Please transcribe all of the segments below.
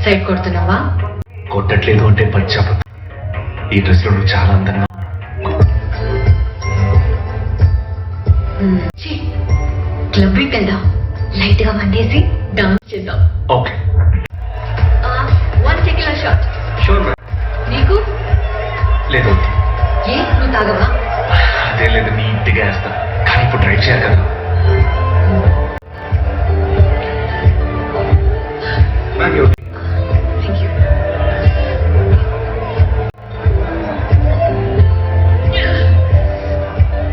Side కొడుతున్నావా? కొట్టట్లేదు అంటే పచ్చాప. ఈ dress లో నువ్వు చాలా అందంగా. క్లబ్కి వెళ్దాం, లైట్ గా వండేసి డాన్స్ చేద్దాం. Okay, 1 tequila shot. Sure ma'am. నీకు? లేదు, ఏ నువ్వు తాగవా? అదే లేదు, నీట్గా వేస్తా. కానీ ఇప్పుడు డ్రైవ్ చేయాలి కదా. Thank you.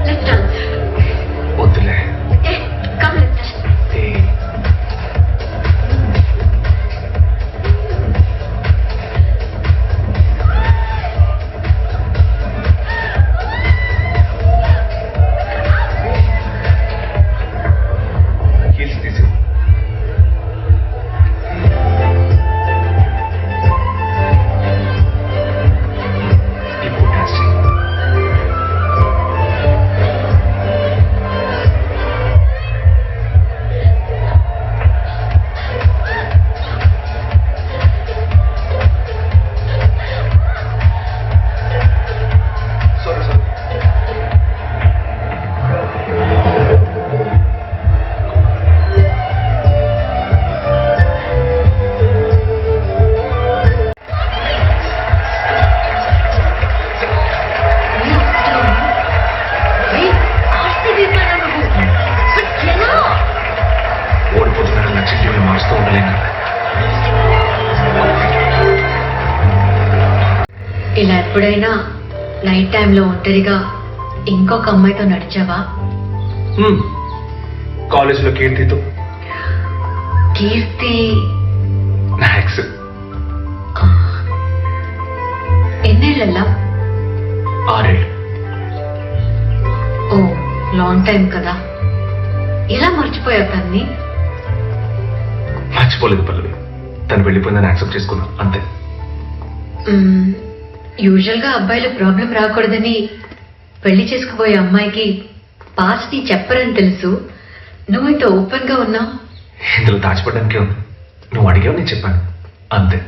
Let's dance. వద్దులే. Hey, come let's dance. Heels తీసి ఇప్పుడు డాన్స్ చేయి. Sorry sorry. ఓడిపోతున్న నా చిట్టిని మార్చుతూ ఉండలేను. ఇలా ఎప్పుడైనా నైట్ టైంలో ఒంటరిగా ఇంకొక అమ్మాయితో నడిచావా? కాలేజీలో కీర్తితో. కీర్తి నా ఎక్స్. ఎన్నేళ్ళల్లా? 6 ఏళ్ళు. ఓ లాంగ్ టైం కదా. ఎలా మర్చిపోయావు తన్ని? మర్చిపోలేదు పల్లవి. తను వెళ్ళిపోయిందని యాక్సెప్ట్ చేసుకున్నా, అంతే. యూజువల్ గా అబ్బాయిలు ప్రాబ్లం రాకూడదని పెళ్లి చేసుకుపోయే అమ్మాయికి పాస్ట్ ని చెప్పరని తెలుసు. నువ్వు ఇంత ఓపెన్ గా ఉన్నావు. ఇందులో దాచిపడడానికే ఉంది. నువ్వు అడిగావు, నేను చెప్పాను, అంతే.